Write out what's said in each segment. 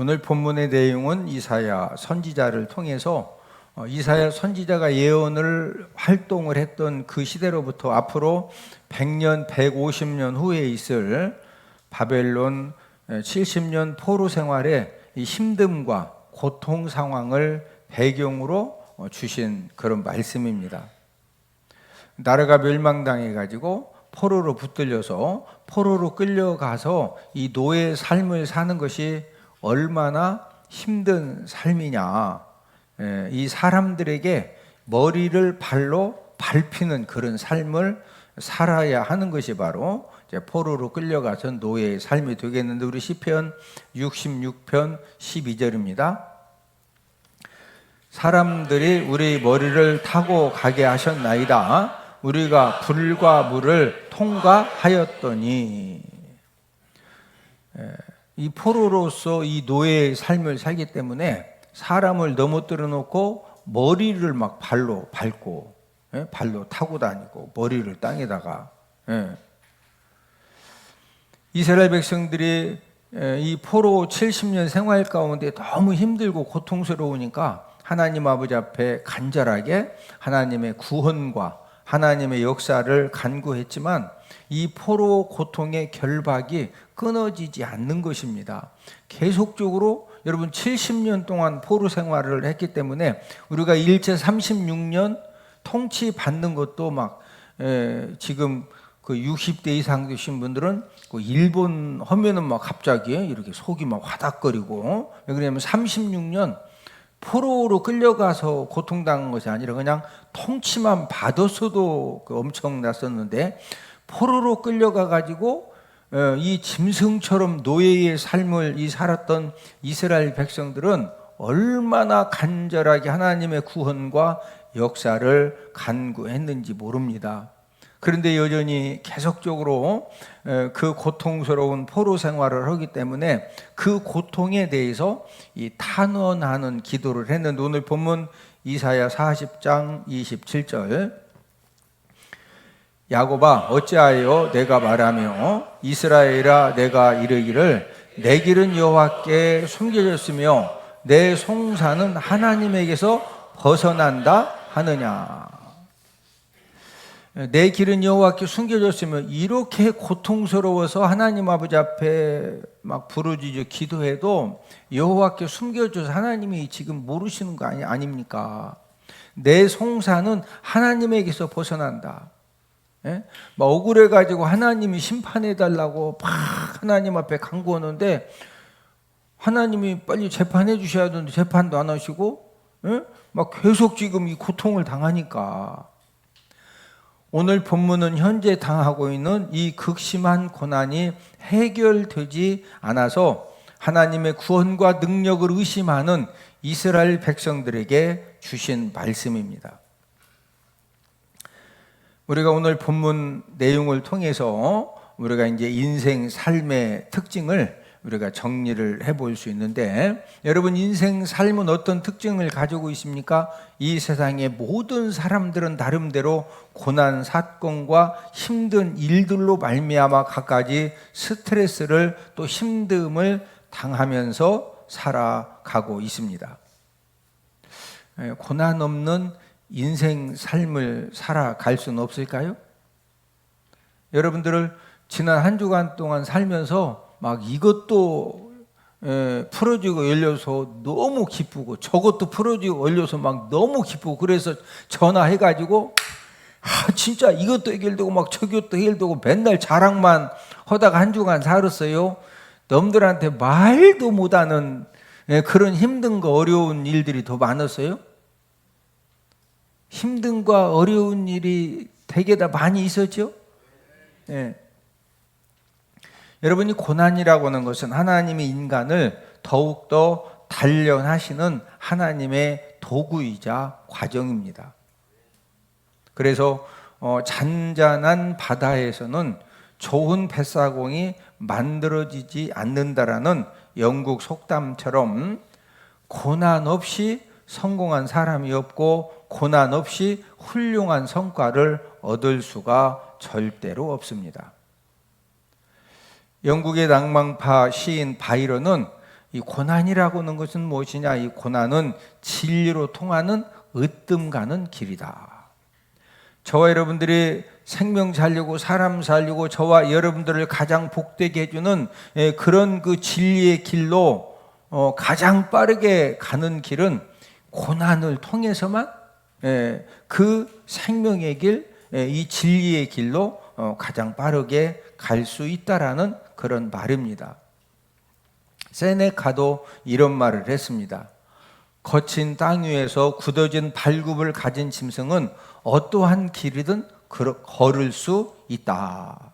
오늘 본문의 내용은 이사야 선지자를 통해서 이사야 선지자가 예언을 활동을 했던 그 시대로부터 앞으로 100년, 150년 후에 있을 바벨론 70년 포로 생활의 이 힘듦과 고통 상황을 배경으로 주신 그런 말씀입니다. 나라가 멸망당해 가지고 포로로 붙들려서 포로로 끌려가서 이 노예의 삶을 사는 것이 얼마나 힘든 삶이냐. 이 사람들에게 머리를 발로 밟히는 그런 삶을 살아야 하는 것이 바로 이제 포로로 끌려가서 노예의 삶이 되겠는데, 우리 시편 66편 12절입니다. 사람들이 우리 머리를 타고 가게 하셨나이다. 우리가 불과 물을 통과하였더니. 이 포로로서 이 노예의 삶을 살기 때문에 사람을 넘어뜨려 놓고 머리를 막 발로 밟고, 발로 타고 다니고 머리를 땅에다가. 이스라엘 백성들이 이 포로 70년 생활 가운데 너무 힘들고 고통스러우니까 하나님 아버지 앞에 간절하게 하나님의 구원과 하나님의 역사를 간구했지만 이 포로 고통의 결박이 끊어지지 않는 것입니다. 계속적으로 여러분 70년 동안 포로 생활을 했기 때문에 우리가 일제 36년 통치받는 것도 막 지금 그 60대 이상 되신 분들은 그 일본 하면은 막 갑자기 이렇게 속이 막 화닥거리고, 왜 그러냐면 36년 포로로 끌려가서 고통당한 것이 아니라 그냥 통치만 받았어도 엄청났었는데, 포로로 끌려가 가지고 이 짐승처럼 노예의 삶을 살았던 이스라엘 백성들은 얼마나 간절하게 하나님의 구원과 역사를 간구했는지 모릅니다. 그런데 여전히 계속적으로 그 고통스러운 포로 생활을 하기 때문에 그 고통에 대해서 이 탄원하는 기도를 했는데, 오늘 본문 이사야 40장 27절, 야곱아 어찌하여 내가 말하며 이스라엘아 내가 이르기를 내 길은 여호와께 숨겨졌으며 내 송사는 하나님에게서 벗어난다 하느냐. 내 길은 여호와께 숨겨졌으면, 이렇게 고통스러워서 하나님 아버지 앞에 막 부르짖어 기도해도 여호와께 숨겨져서 하나님이 지금 모르시는 거 아닙니까? 내 송사는 하나님에게서 벗어난다. 막 억울해가지고 하나님이 심판해달라고 막 하나님 앞에 간구하는데 하나님이 빨리 재판해 주셔야 되는데 재판도 안 하시고 막 계속 지금 이 고통을 당하니까, 오늘 본문은 현재 당하고 있는 이 극심한 고난이 해결되지 않아서 하나님의 구원과 능력을 의심하는 이스라엘 백성들에게 주신 말씀입니다. 우리가 오늘 본문 내용을 통해서 우리가 이제 인생 삶의 특징을 우리가 정리를 해볼 수 있는데, 여러분 인생 삶은 어떤 특징을 가지고 있습니까? 이 세상의 모든 사람들은 나름대로 고난 사건과 힘든 일들로 말미암아 갖가지 스트레스를 또 힘듦을 당하면서 살아가고 있습니다. 고난 없는 인생 삶을 살아갈 수는 없을까요? 여러분들을 지난 한 주간 동안 살면서 막 이것도 풀어지고 열려서 너무 기쁘고 저것도 풀어지고 열려서 막 너무 기쁘고, 그래서 전화해가지고 진짜 이것도 해결되고 막 저것도 해결되고 맨날 자랑만 하다가 한 주간 살았어요. 남들한테 말도 못하는 그런 힘든 거 어려운 일들이 더 많았어요. 힘든과 어려운 일이 되게 다 많이 있었죠. 여러분이 고난이라고 하는 것은 하나님이 인간을 더욱더 단련하시는 하나님의 도구이자 과정입니다. 그래서 잔잔한 바다에서는 좋은 뱃사공이 만들어지지 않는다라는 영국 속담처럼, 고난 없이 성공한 사람이 없고 고난 없이 훌륭한 성과를 얻을 수가 절대로 없습니다. 영국의 낭만파 시인 바이런은 이 고난이라고 하는 것은 무엇이냐? 이 고난은 진리로 통하는 으뜸 가는 길이다. 저와 여러분들이 생명 살리고 사람 살리고 저와 여러분들을 가장 복되게 해주는 그런 그 진리의 길로 가장 빠르게 가는 길은 고난을 통해서만 그 생명의 길, 이 진리의 길로 가장 빠르게 갈 수 있다라는 그런 말입니다. 세네카도 이런 말을 했습니다. 거친 땅 위에서 굳어진 발굽을 가진 짐승은 어떠한 길이든 걸을 수 있다.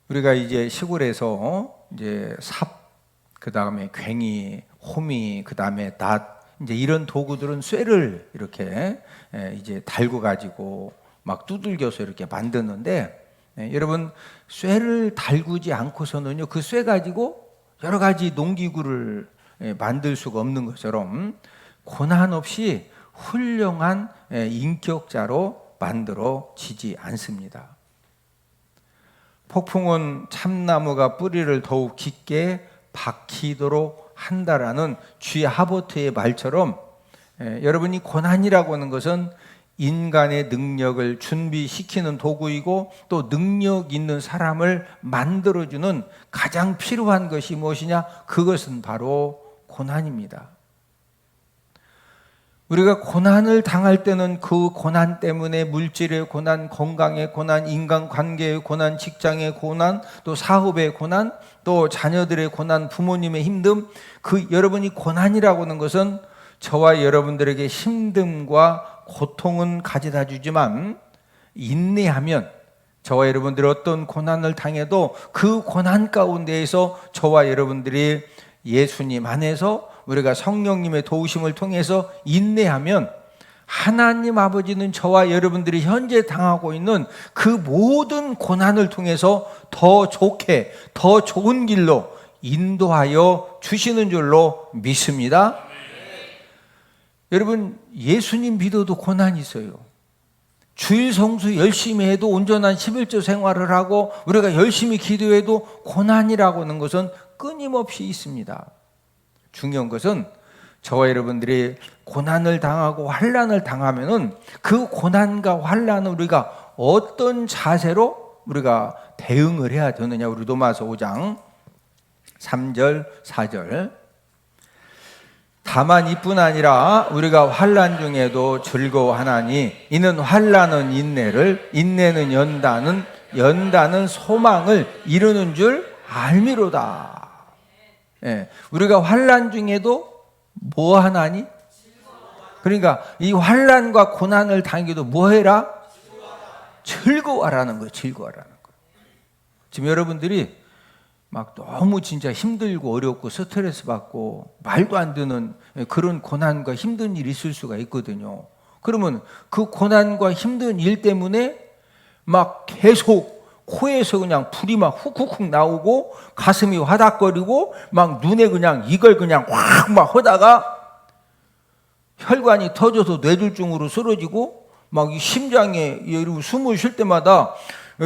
우리가 이제 시골에서 이제 삽, 그 다음에 괭이, 호미, 그 다음에 낫, 이제 이런 도구들은 쇠를 이렇게 이제 달고 가지고 막 두들겨서 이렇게 만드는데, 여러분 쇠를 달구지 않고서는요 그 쇠 가지고 여러 가지 농기구를 만들 수가 없는 것처럼 고난 없이 훌륭한 인격자로 만들어지지 않습니다. 폭풍은 참나무가 뿌리를 더욱 깊게 박히도록 한다라는 쥐 하버트의 말처럼 여러분이 고난이라고 하는 것은 인간의 능력을 준비시키는 도구이고 또 능력 있는 사람을 만들어주는 가장 필요한 것이 무엇이냐? 그것은 바로 고난입니다. 우리가 고난을 당할 때는 그 고난 때문에 물질의 고난, 건강의 고난, 인간관계의 고난, 직장의 고난, 또 사업의 고난, 또 자녀들의 고난, 부모님의 힘듦, 그 여러분이 고난이라고 하는 것은 저와 여러분들에게 힘듦과 고통은 가져다 주지만 인내하면 저와 여러분들이 어떤 고난을 당해도 그 고난 가운데에서 저와 여러분들이 예수님 안에서 우리가 성령님의 도우심을 통해서 인내하면 하나님 아버지는 저와 여러분들이 현재 당하고 있는 그 모든 고난을 통해서 더 좋게, 더 좋은 길로 인도하여 주시는 줄로 믿습니다. 여러분 예수님 믿어도 고난이 있어요. 주일 성수 열심히 해도 온전한 11조 생활을 하고 우리가 열심히 기도해도 고난이라고 하는 것은 끊임없이 있습니다. 중요한 것은 저와 여러분들이 고난을 당하고 환난을 당하면은 그 고난과 환난을 우리가 어떤 자세로 우리가 대응을 해야 되느냐. 우리 로마서 5장 3절 4절 다만 이뿐 아니라 우리가 환난 중에도 즐거워하나니 이는 환난은 인내를, 인내는 연단은, 연단은 소망을 이루는 줄 알미로다. 우리가 환난 중에도 뭐 하나니? 그러니까 이 환난과 고난을 당해도 뭐 해라? 즐거워하라는 거예요. 즐거워하라는 거예요. 지금 여러분들이 막 너무 진짜 힘들고 어렵고 스트레스 받고 말도 안 되는 그런 고난과 힘든 일이 있을 수가 있거든요. 그러면 그 고난과 힘든 일 때문에 막 계속 코에서 그냥 불이 막 훅훅훅 나오고 가슴이 화닥거리고 막 눈에 그냥 이걸 그냥 확 막 하다가 혈관이 터져서 뇌졸중으로 쓰러지고 막 이 심장에 숨을 쉴 때마다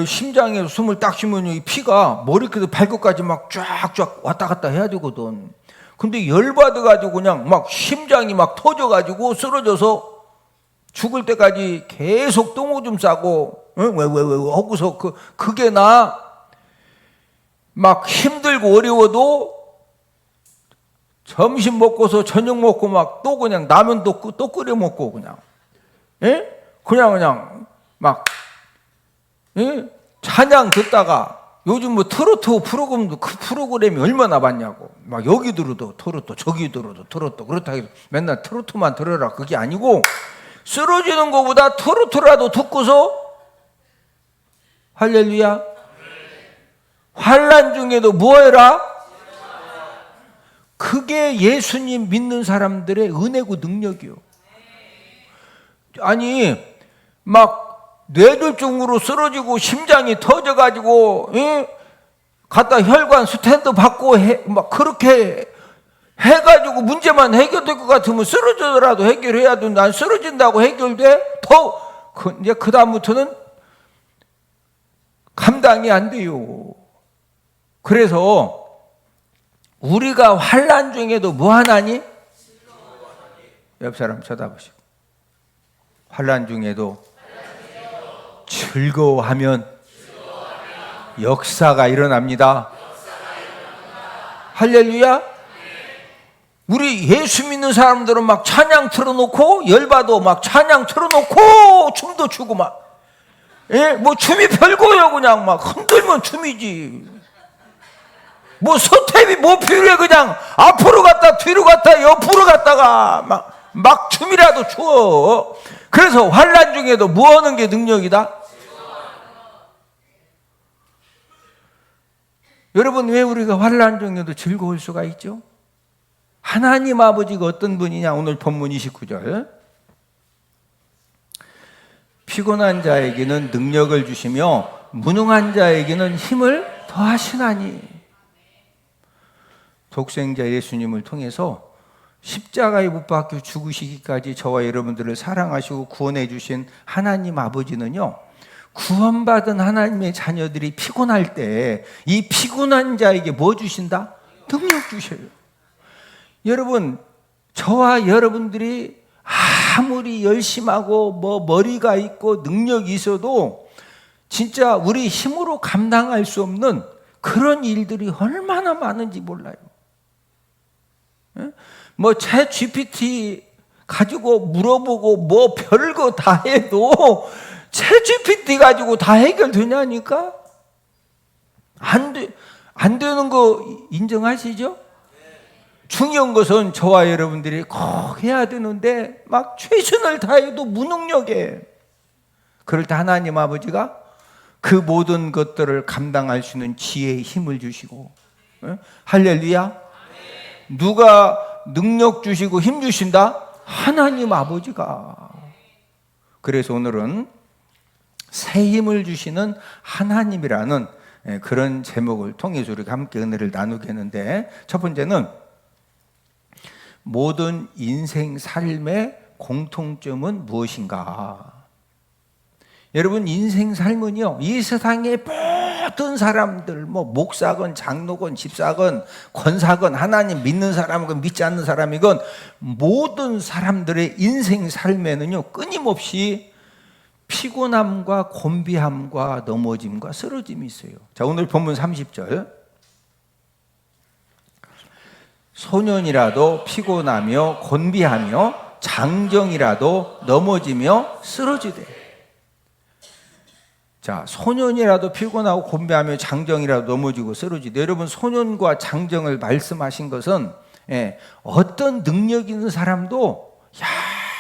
심장에서 숨을 딱 쉬면 이 피가 머리끝에서 발끝까지 막 쫙쫙 왔다 갔다 해야 되거든. 근데 열받아가지고 그냥 막 심장이 막 터져가지고 쓰러져서 죽을 때까지 계속 똥오줌 싸고 하고서 그게 막 힘들고 어려워도 점심 먹고서 저녁 먹고 막 또 그냥 라면 또 끓여 먹고 그냥 그냥 막 찬양 듣다가 요즘 뭐 트로트 프로그램도 그 프로그램이 얼마나 많냐고 막 여기 들어도 트로트 저기 들어도 트로트 그렇다고 해서 맨날 트로트만 들어라 그게 아니고 쓰러지는 것보다 트로트라도 듣고서 할렐루야 환난 중에도 뭐 해라? 그게 예수님 믿는 사람들의 은혜고 능력이요. 아니 막 뇌졸중으로 쓰러지고 심장이 터져가지고 갖다 혈관 스탠드 받고 막 그렇게 해가지고 문제만 해결될 것 같으면 쓰러져라도 해결해야 돼. 난 쓰러진다고 해결돼? 이제 그 다음부터는 감당이 안 돼요. 그래서 우리가 환난 중에도 뭐 하나니? 옆 사람 쳐다보시고, 환난 중에도 즐거워하면 역사가 일어납니다. 할렐루야. 우리 예수 믿는 사람들은 막 찬양 틀어놓고, 열받아 막 찬양 틀어놓고 춤도 추고 막, 뭐 춤이 별거예요. 그냥 막 흔들면 춤이지. 뭐 서태비 뭐 필요해. 그냥 앞으로 갔다 뒤로 갔다 옆으로 갔다가 막 춤이라도 추어. 그래서 환난 중에도 뭐 하는 게 능력이다? 여러분, 왜 우리가 환난 중에도 즐거울 수가 있죠? 하나님 아버지가 어떤 분이냐? 오늘 본문 29절. 피곤한 자에게는 능력을 주시며 무능한 자에게는 힘을 더하시나니. 독생자 예수님을 통해서 십자가에 못 박혀 죽으시기까지 저와 여러분들을 사랑하시고 구원해 주신 하나님 아버지는요, 구원받은 하나님의 자녀들이 피곤할 때 이 피곤한 자에게 뭐 주신다? 능력 주셔요. 여러분, 저와 여러분들이 아무리 열심하고 뭐 머리가 있고 능력이 있어도 진짜 우리 힘으로 감당할 수 없는 그런 일들이 얼마나 많은지 몰라요. 뭐 챗 GPT 가지고 물어보고 뭐 별거 다 해도 챗 GPT 가지고 다 해결되냐니까? 안 되는 거 인정하시죠? 중요한 것은 저와 여러분들이 꼭 해야 되는데 막 최선을 다해도 무능력에, 그럴 때 하나님 아버지가 그 모든 것들을 감당할 수 있는 지혜의 힘을 주시고, 할렐루야. 누가 능력 주시고 힘 주신다? 하나님 아버지가. 그래서 오늘은 새 힘을 주시는 하나님이라는 그런 제목을 통해서 우리가 함께 은혜를 나누겠는데, 첫 번째는 모든 인생 삶의 공통점은 무엇인가? 여러분, 인생 삶은요, 이 세상의 모든 사람들, 뭐 목사건 장로건 집사건 권사건 하나님 믿는 사람이건 믿지 않는 사람이건 모든 사람들의 인생 삶에는요, 끊임없이 피곤함과 곤비함과 넘어짐과 쓰러짐이 있어요. 자, 오늘 본문 30절. 소년이라도 피곤하며 곤비하며 장정이라도 넘어지며 쓰러지되. 자, 소년이라도 피곤하고 곤비하며 장정이라도 넘어지고 쓰러지되. 여러분, 소년과 장정을 말씀하신 것은 어떤 능력 있는 사람도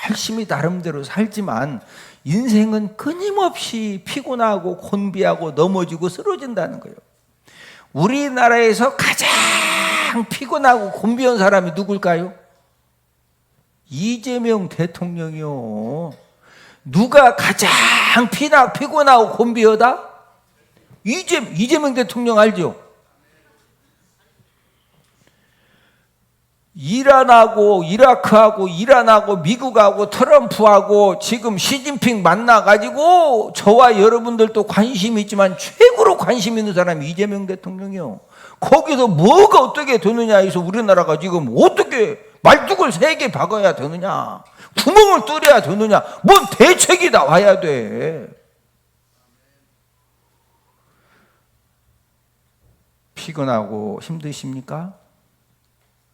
열심히 나름대로 살지만 인생은 끊임없이 피곤하고 곤비하고 넘어지고 쓰러진다는 거예요. 우리나라에서 가장 피곤하고 곤비한 사람이 누굴까요? 이재명 대통령이요. 누가 가장 피곤하고 곤비하다? 이재명 대통령 알죠? 이란하고 이라크하고 이란하고 미국하고 트럼프하고 지금 시진핑 만나가지고 저와 여러분들도 관심이 있지만 최고로 관심 있는 사람이 이재명 대통령이요. 거기서 뭐가 어떻게 되느냐 해서 우리나라가 지금 어떻게 말뚝을 3개 박아야 되느냐, 구멍을 뚫어야 되느냐, 뭔 대책이 나와야 돼. 피곤하고 힘드십니까?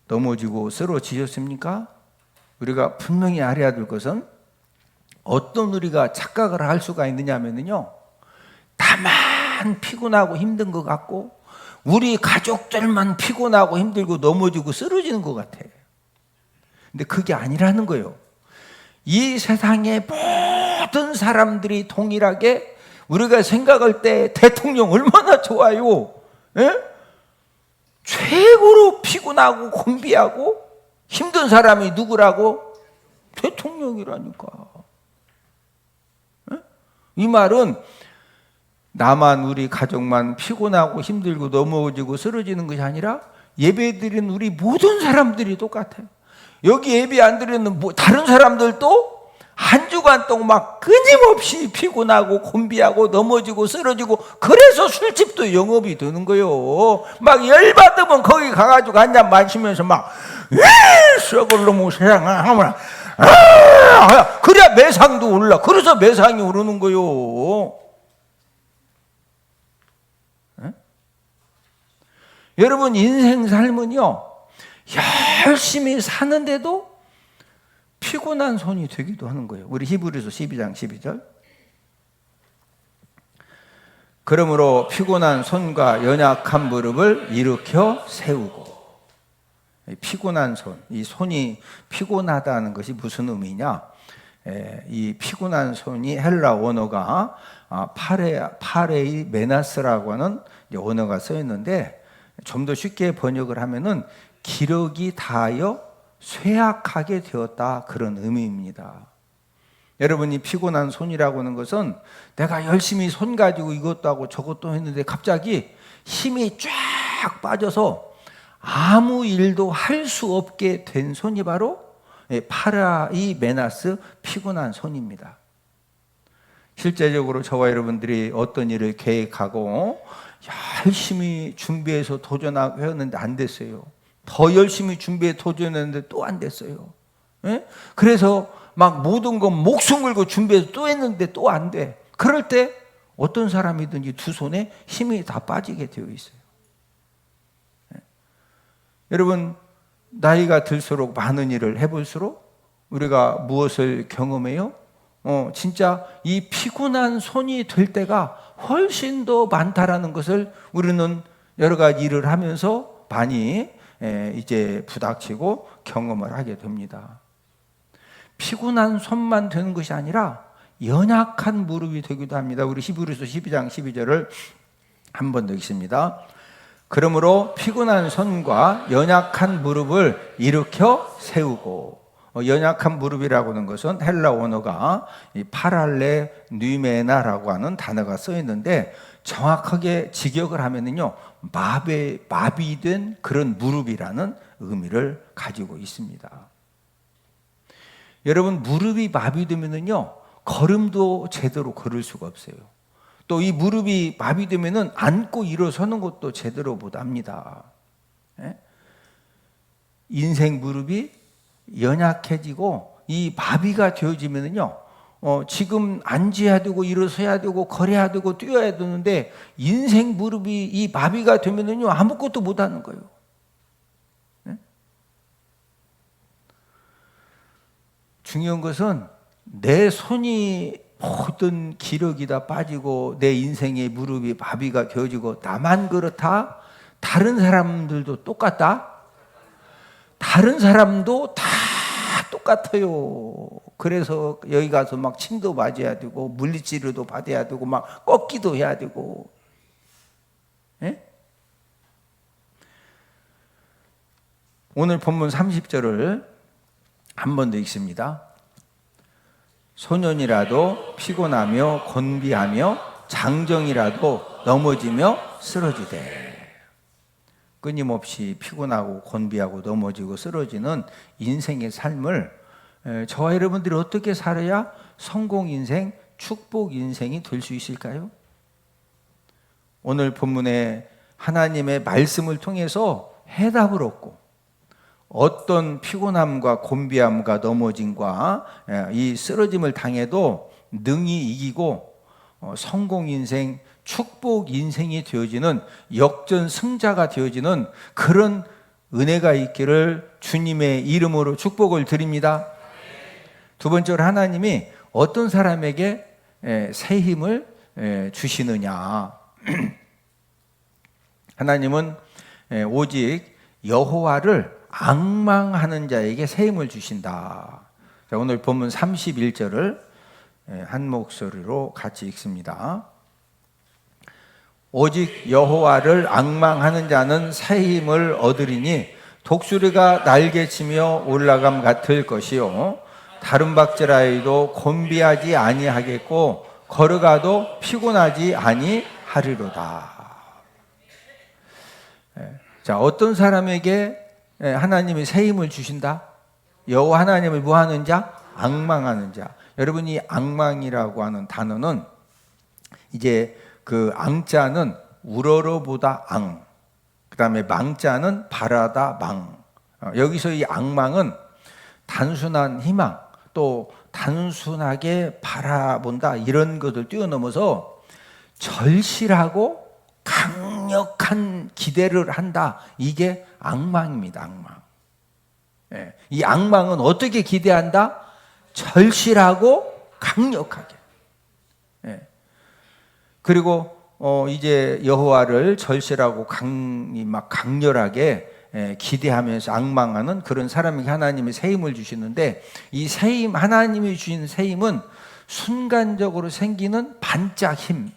넘어지고 쓰러지셨습니까? 우리가 분명히 알아야 될 것은, 어떤 우리가 착각을 할 수가 있느냐 하면요, 다만 피곤하고 힘든 것 같고 우리 가족들만 피곤하고 힘들고 넘어지고 쓰러지는 것 같아. 근데 그게 아니라는 거예요. 이 세상의 모든 사람들이 동일하게 우리가 생각할 때 대통령 얼마나 좋아요. 최고로 피곤하고 곤비하고 힘든 사람이 누구라고? 대통령이라니까. 이 말은 나만, 우리 가족만 피곤하고 힘들고 넘어지고 쓰러지는 것이 아니라 예배드리는 우리 모든 사람들이 똑같아요. 여기 예배 안 드리는 다른 사람들도 한 주간 동안 막 끊임없이 피곤하고 곤비하고 넘어지고 쓰러지고, 그래서 술집도 영업이 되는 거요. 막 열받으면 거기 가가지고 한 잔 마시면서 막 썩을 놈의 세상 하면 그래야 매상도 올라. 그래서 매상이 오르는 거요. 여러분, 인생 삶은요, 열심히 사는데도 피곤한 손이 되기도 하는 거예요. 우리 히브리서 12장 12절. 그러므로 피곤한 손과 연약한 무릎을 일으켜 세우고. 피곤한 손, 이 손이 피곤하다는 것이 무슨 의미냐? 이 피곤한 손이 헬라 원어가 파레이 메나스라고 하는 원어가 써 있는데, 좀 더 쉽게 번역을 하면은 기력이 다하여 쇠약하게 되었다, 그런 의미입니다. 여러분이 피곤한 손이라고 하는 것은 내가 열심히 손 가지고 이것도 하고 저것도 했는데 갑자기 힘이 쫙 빠져서 아무 일도 할 수 없게 된 손이 바로 파라이 메나스, 피곤한 손입니다. 실제적으로 저와 여러분들이 어떤 일을 계획하고 열심히 준비해서 도전하고 했는데 안 됐어요. 더 열심히 준비해 도전했는데 또 안 됐어요. 그래서 막 모든 건 목숨 걸고 준비해서 또 했는데 또 안 돼. 그럴 때 어떤 사람이든지 두 손에 힘이 다 빠지게 되어 있어요. 여러분, 나이가 들수록 많은 일을 해볼수록 우리가 무엇을 경험해요? 진짜 이 피곤한 손이 될 때가 훨씬 더 많다라는 것을 우리는 여러 가지 일을 하면서 많이 이제 부닥치고 경험을 하게 됩니다. 피곤한 손만 되는 것이 아니라 연약한 무릎이 되기도 합니다. 우리 히브리서 12장 12절을 한 번 더 읽습니다. 그러므로 피곤한 손과 연약한 무릎을 일으켜 세우고. 연약한 무릎이라고 하는 것은 헬라 원어가 파랄레 뉴메나라고 하는 단어가 써 있는데, 정확하게 직역을 하면은요, 마비된 그런 무릎이라는 의미를 가지고 있습니다. 여러분, 무릎이 마비되면은요, 걸음도 제대로 걸을 수가 없어요. 또 이 무릎이 마비되면은 앉고 일어서는 것도 제대로 못 합니다. 인생 무릎이 연약해지고 이 마비가 되어지면은요, 지금 앉아야 되고 일어서야 되고 걸어야 되고 뛰어야 되는데, 인생 무릎이 이 마비가 되면은요, 아무것도 못 하는 거예요. 중요한 것은 내 손이 모든 기력이 다 빠지고 내 인생의 무릎이 마비가 되어지고 나만 그렇다? 다른 사람들도 똑같다? 다른 사람도 다 똑같아요. 그래서 여기 가서 막 침도 맞아야 되고 물리치료도 받아야 되고 막 꺾기도 해야 되고. 오늘 본문 30절을 한 번 더 읽습니다. 소년이라도 피곤하며 곤비하며 장정이라도 넘어지며 쓰러지되. 끊임없이 피곤하고 곤비하고 넘어지고 쓰러지는 인생의 삶을 저와 여러분들이 어떻게 살아야 성공 인생, 축복 인생이 될 수 있을까요? 오늘 본문에 하나님의 말씀을 통해서 해답을 얻고, 어떤 피곤함과 곤비함과 넘어짐과 이 쓰러짐을 당해도 능히 이기고 성공 인생, 축복 인생이 되어지는 역전승자가 되어지는 그런 은혜가 있기를 주님의 이름으로 축복을 드립니다. 두 번째로, 하나님이 어떤 사람에게 새 힘을 주시느냐. 하나님은 오직 여호와를 앙망하는 자에게 새 힘을 주신다. 자, 오늘 본문 31절을 한 목소리로 같이 읽습니다. 오직 여호와를 앙망하는 자는 새 힘을 얻으리니 독수리가 날개치며 올라감 같을 것이요 다른 박제라이도 곤비하지 아니하겠고 걸어가도 피곤하지 아니하리로다. 자, 어떤 사람에게 하나님이 새 힘을 주신다? 여호와 하나님을 뭐 하는 자? 앙망하는 자. 여러분이 앙망이라고 하는 단어는 이제 그 앙자는 우러러보다 앙, 그 다음에 망자는 바라다 망. 여기서 이 앙망은 단순한 희망, 또 단순하게 바라본다 이런 것을 뛰어넘어서 절실하고 강력한 기대를 한다. 이게 앙망입니다. 앙망. 예, 이 앙망은 어떻게 기대한다? 절실하고 강력하게. 예. 그리고 이제 여호와를 절실하고 강렬하게 기대하면서 앙망하는 그런 사람에게 하나님이 새 힘을 주시는데, 이 새 힘, 하나님이 주신 새 힘은 순간적으로 생기는 반짝 힘.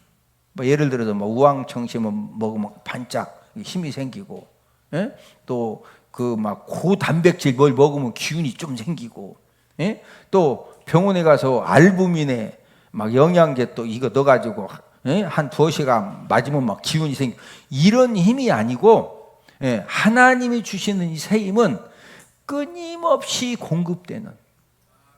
뭐 예를 들어서 뭐 우황청심은 먹으면 반짝 힘이 생기고, 예? 또 그 막 고단백질 뭘 먹으면 기운이 좀 생기고, 예? 또 병원에 가서 알부민에 막 영양제 또 이거 넣어가지고 예? 한 2시간 맞으면 막 기운이 생기고, 이런 힘이 아니고, 예? 하나님이 주시는 이 새 힘은 끊임없이 공급되는,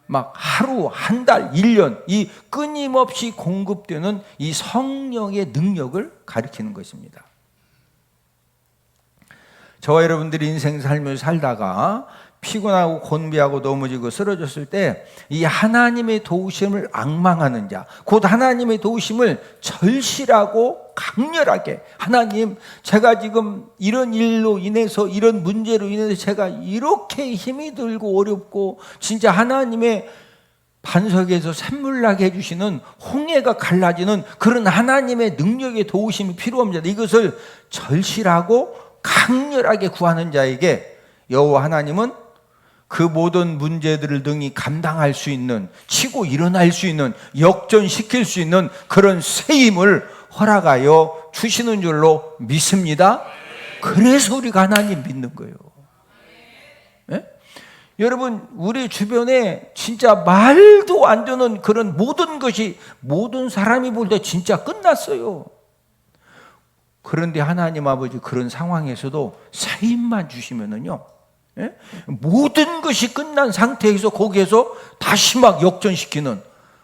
막 하루, 한 달, 1년 이 끊임없이 공급되는 이 성령의 능력을 가리키는 것입니다. 저와 여러분들이 인생 삶을 살다가 피곤하고 곤비하고 넘어지고 쓰러졌을 때 이 하나님의 도우심을 앙망하는 자, 곧 하나님의 도우심을 절실하고 강렬하게, 하나님, 제가 지금 이런 일로 인해서, 이런 문제로 인해서 제가 이렇게 힘이 들고 어렵고 진짜 하나님의 반석에서 샘물 나게 해주시는, 홍해가 갈라지는 그런 하나님의 능력의 도우심이 필요합니다. 이것을 절실하고 강렬하게 구하는 자에게 여호와 하나님은 그 모든 문제들을 능히 감당할 수 있는, 치고 일어날 수 있는, 역전시킬 수 있는 그런 새 힘을 허락하여 주시는 줄로 믿습니다. 그래서 우리가 하나님 믿는 거예요. 예? 여러분, 우리 주변에 진짜 말도 안 되는 그런 모든 것이, 모든 사람이 볼 때 진짜 끝났어요. 그런데 하나님 아버지 그런 상황에서도 새 힘만 주시면은요, 예? 모든 것이 끝난 상태에서 거기에서 다시 막 역전시키는,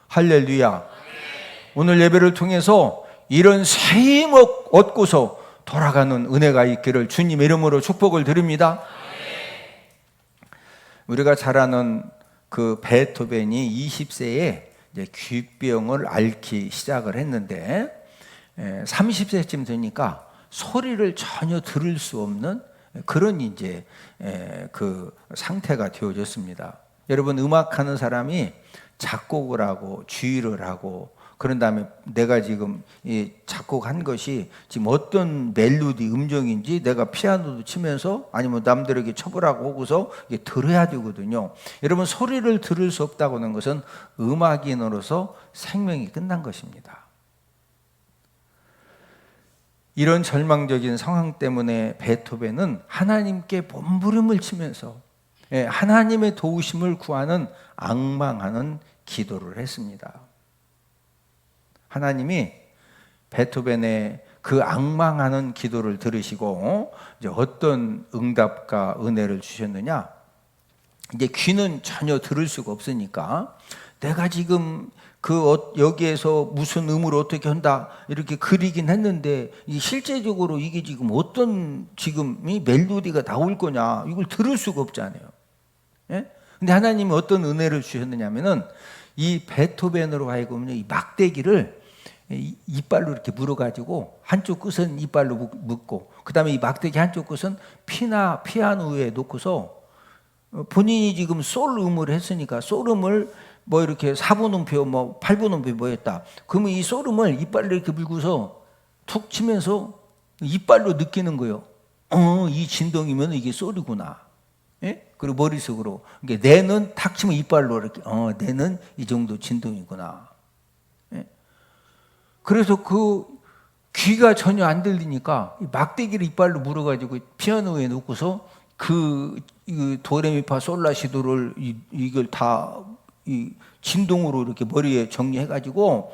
할렐루야. 오늘 예배를 통해서 이런 새 힘 얻고서 돌아가는 은혜가 있기를 주님의 이름으로 축복을 드립니다. 우리가 잘 아는 그 베토벤이 20세에 이제 귀병을 앓기 시작을 했는데, 30세쯤 되니까 소리를 전혀 들을 수 없는 그런 이제 그 상태가 되어졌습니다. 여러분, 음악하는 사람이 작곡을 하고 주의를 하고, 그런 다음에 내가 지금 이 작곡한 것이 지금 어떤 멜로디 음정인지 내가 피아노도 치면서 아니면 남들에게 쳐보라고 하고서 이게 들어야 되거든요. 여러분, 소리를 들을 수 없다고 하는 것은 음악인으로서 생명이 끝난 것입니다. 이런 절망적인 상황 때문에 베토벤은 하나님께 몸부림을 치면서 하나님의 도우심을 구하는, 앙망하는 기도를 했습니다. 하나님이 베토벤의 그 앙망하는 기도를 들으시고 이제 어떤 응답과 은혜를 주셨느냐? 이제 귀는 전혀 들을 수가 없으니까 내가 지금 여기에서 무슨 음을 어떻게 한다 이렇게 그리긴 했는데, 실제적으로 이게 지금 어떤 지금 이 멜로디가 나올 거냐, 이걸 들을 수가 없잖아요. 예? 근데 하나님이 어떤 은혜를 주셨느냐면은 이 베토벤으로 하여금 이 막대기를 이빨로 이렇게 물어가지고 한쪽 끝은 이빨로 묶고, 그 다음에 이 막대기 한쪽 끝은 피아노 위에 놓고서 본인이 지금 솔 음을 했으니까 솔 음을 뭐 이렇게 4분음표 뭐 8분음표 뭐 했다. 그러면 이 소름을 이빨로 이렇게 물고서 툭 치면서 이빨로 느끼는 거예요. 이 진동이면 이게 소리구나. 예? 그리고 머릿속으로. 그러니까 뇌는 탁 치면 이빨로 이렇게, 뇌는 이 정도 진동이구나. 예? 그래서 그 귀가 전혀 안 들리니까 막대기를 이빨로 물어가지고 피아노에 놓고서 그 도레미파 솔라시도를 이걸 다 이 진동으로 이렇게 머리에 정리해가지고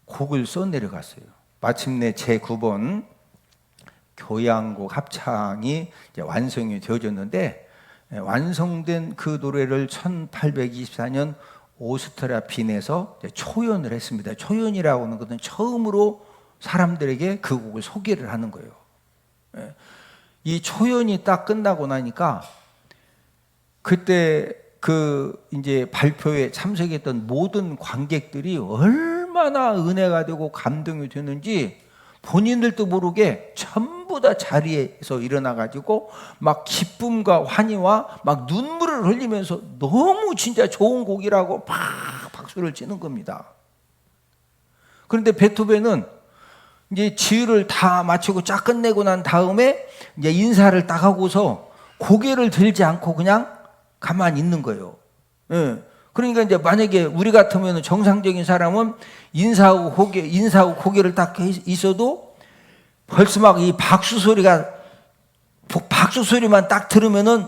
곡을 써 내려갔어요. 마침내 제9번 교향곡 합창이 이제 완성이 되어졌는데, 완성된 그 노래를 1824년 오스트리아 빈에서 초연을 했습니다. 초연이라고 하는 것은 처음으로 사람들에게 그 곡을 소개를 하는 거예요. 이 초연이 딱 끝나고 나니까 그때 그 이제 발표에 참석했던 모든 관객들이 얼마나 은혜가 되고 감동이 되는지 본인들도 모르게 전부 다 자리에서 일어나 가지고 막 기쁨과 환희와 막 눈물을 흘리면서 너무 진짜 좋은 곡이라고 막 박수를 치는 겁니다. 그런데 베토벤은 이제 지휘를 다 마치고 쫙 끝내고 난 다음에 이제 인사를 딱 하고서 고개를 들지 않고 그냥 가만히 있는 거예요. 예. 그러니까 이제 만약에 우리 같으면 정상적인 사람은 인사하고 고개를 딱 있어도 벌써 막 이 박수 소리만 딱 들으면은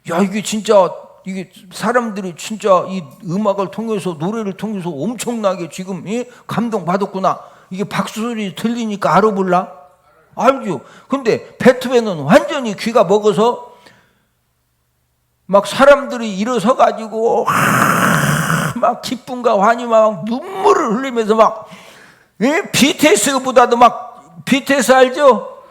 야, 이게 사람들이 진짜 이 음악을 통해서 노래를 통해서 엄청나게 지금 감동 받았구나. 이게 박수 소리 들리니까 알아 몰라? 알죠. 근데 베토벤은 완전히 귀가 먹어서 막 사람들이 일어서 가지고 막 기쁨과 환희와 막 눈물을 흘리면서 막 BTS보다도 막 BTS 알죠?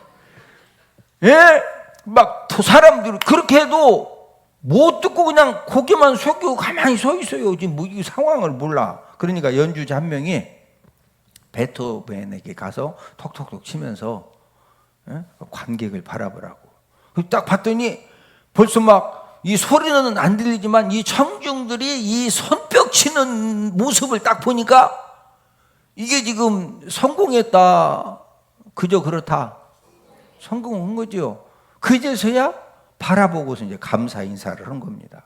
막 사람들이 그렇게 해도 못 듣고 그냥 고개만 숙이고 가만히 서 있어요. 지금 뭐 이 상황을 몰라. 그러니까 연주자 한 명이 베토벤에게 가서 톡톡톡 치면서 관객을 바라보라고. 딱 봤더니 벌써 막 이 소리는 안 들리지만 이 청중들이 이 손뼉 치는 모습을 딱 보니까 이게 지금 성공했다. 그저 그렇다. 성공한 거죠. 그제서야 바라보고서 이제 감사 인사를 한 겁니다.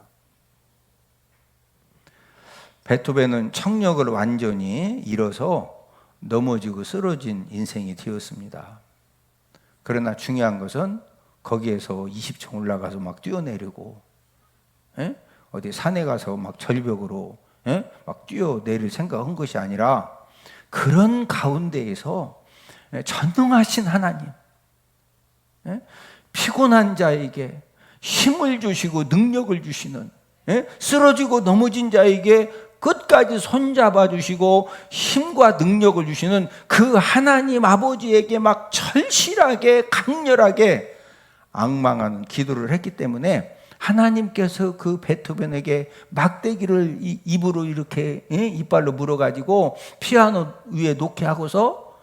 베토벤은 청력을 완전히 잃어서 넘어지고 쓰러진 인생이 되었습니다. 그러나 중요한 것은 거기에서 20층 올라가서 막 뛰어내리고 어디 산에 가서 막 절벽으로 막 뛰어내릴 생각한 것이 아니라 그런 가운데에서 전능하신 하나님, 피곤한 자에게 힘을 주시고 능력을 주시는, 쓰러지고 넘어진 자에게 끝까지 손잡아 주시고 힘과 능력을 주시는 그 하나님 아버지에게 막 절실하게 강렬하게 앙망하는 기도를 했기 때문에 하나님께서 그 베토벤에게 막대기를 입으로 이렇게 이빨로 물어가지고 피아노 위에 놓게 하고서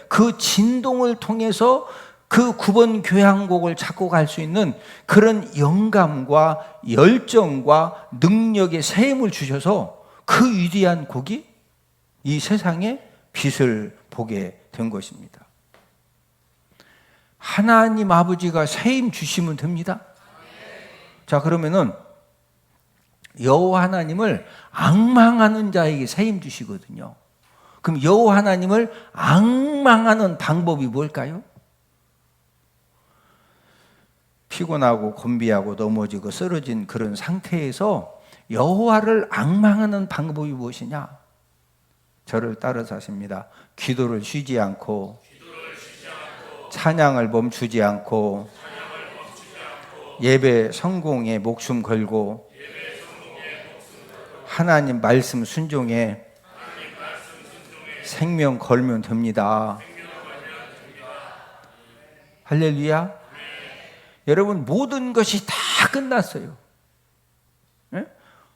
그 진동을 통해서 그 9번 교향곡을 작곡할 수 있는 그런 영감과 열정과 능력의 세임을 주셔서 그 위대한 곡이 이 세상에 빛을 보게 된 것입니다. 하나님 아버지가 세임 주시면 됩니다. 자, 그러면은 여호와 하나님을 앙망하는 자에게 세임 주시거든요. 그럼 여호와 하나님을 앙망하는 방법이 뭘까요? 피곤하고 곤비하고 넘어지고 쓰러진 그런 상태에서 여호와를 앙망하는 방법이 무엇이냐? 저를 따라서 하십니다. 기도를 쉬지 않고 찬양을 멈추지 않고 예배 성공에 목숨 걸고 하나님 말씀 순종에 생명 걸면 됩니다. 할렐루야. 여러분 모든 것이 다 끝났어요.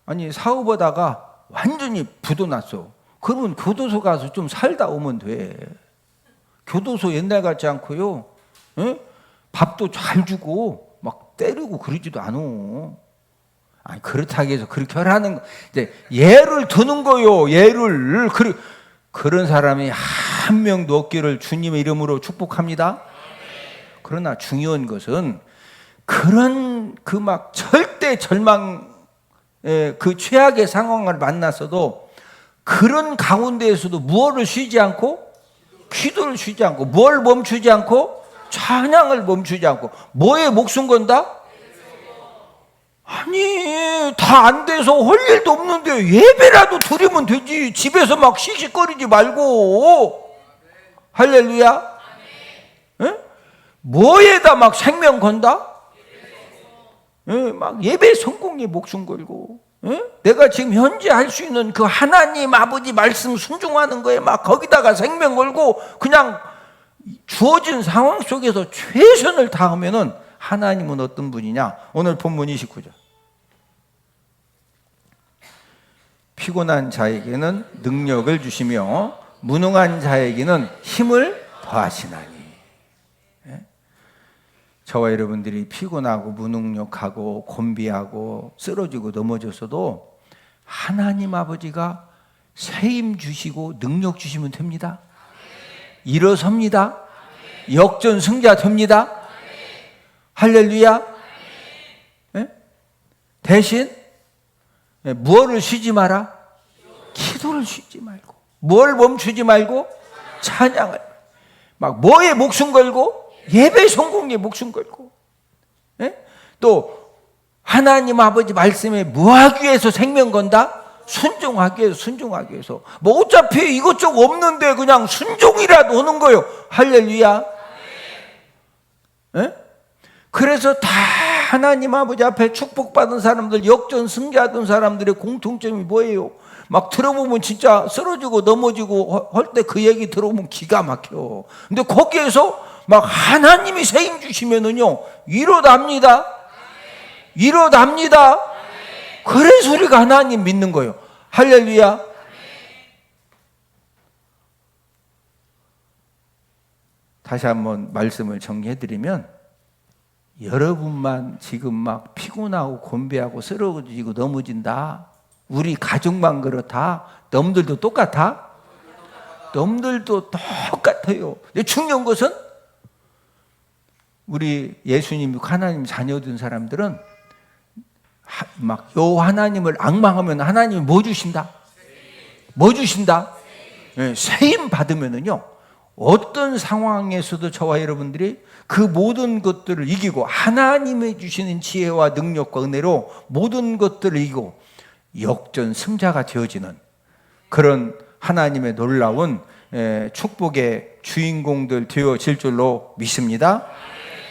아니 사업하다가 완전히 부도 났어. 그러면 교도소 가서 좀 살다 오면 돼. 교도소 옛날 같지 않고요. 밥도 잘 주고 막 때리고 그러지도 않아. 아니 그렇다고 해서 그렇게 하라는 거. 이제 예를 드는 거요. 예를 그런 사람이 한 명도 없기를 주님의 이름으로 축복합니다. 그러나 중요한 것은 그런 그 막 절대 절망 그 최악의 상황을 만났어도 그런 가운데에서도 무엇을 쉬지 않고 기도를 쉬지 않고 뭘 멈추지 않고 찬양을 멈추지 않고 뭐에 목숨 건다? 아니 다 안 돼서 할 일도 없는데 예배라도 드리면 되지. 집에서 막 씩씩거리지 말고. 할렐루야. 뭐에다 막 생명 건다? 막 예배 성공에 목숨 걸고 내가 지금 현재 할 수 있는 그 하나님 아버지 말씀 순종하는 거에 막 거기다가 생명 걸고 그냥 주어진 상황 속에서 최선을 다하면은 하나님은 어떤 분이냐? 오늘 본문 29절. 피곤한 자에게는 능력을 주시며 무능한 자에게는 힘을 더하시나니. 저와 여러분들이 피곤하고 무능력하고 곤비하고 쓰러지고 넘어져서도 하나님 아버지가 새 힘 주시고 능력 주시면 됩니다. 일어섭니다. 역전승자 됩니다. 할렐루야. 대신 무엇을 쉬지 마라? 기도를 쉬지 말고, 뭘 멈추지 말고 찬양을, 막 뭐에 목숨 걸고, 예배 성공에 목숨 걸고, 또 하나님 아버지 말씀에 뭐하기 위해서 생명 건다? 순종하기 위해서, 순종하기 위해서. 뭐 어차피 이것저것 없는데 그냥 순종이라도 하는 거예요. 할렐루야. 그래서 다 하나님 아버지 앞에 축복받은 사람들, 역전 승자하던 사람들의 공통점이 뭐예요? 막 들어보면 진짜 쓰러지고 넘어지고 할 때 그 얘기 들어보면 기가 막혀. 근데 거기에서 막 하나님이 새 힘 주시면은요, 일어납니다. 일어납니다. 그래서 우리가 하나님 믿는 거예요. 할렐루야. 다시 한번 말씀을 정리해드리면, 여러분만 지금 막 피곤하고 곤배하고 쓰러지고 넘어진다. 우리 가족만 그렇다. 넘들도 똑같아? 넘들도 똑같아요. 근데 중요한 것은 우리 예수님, 하나님 자녀된 사람들은 막 요 하나님을 앙망하면 하나님이 뭐 주신다? 뭐 주신다? 새 힘 받으면은요, 어떤 상황에서도 저와 여러분들이 그 모든 것들을 이기고 하나님이 주시는 지혜와 능력과 은혜로 모든 것들을 이기고 역전 승자가 되어지는 그런 하나님의 놀라운 축복의 주인공들 되어질 줄로 믿습니다.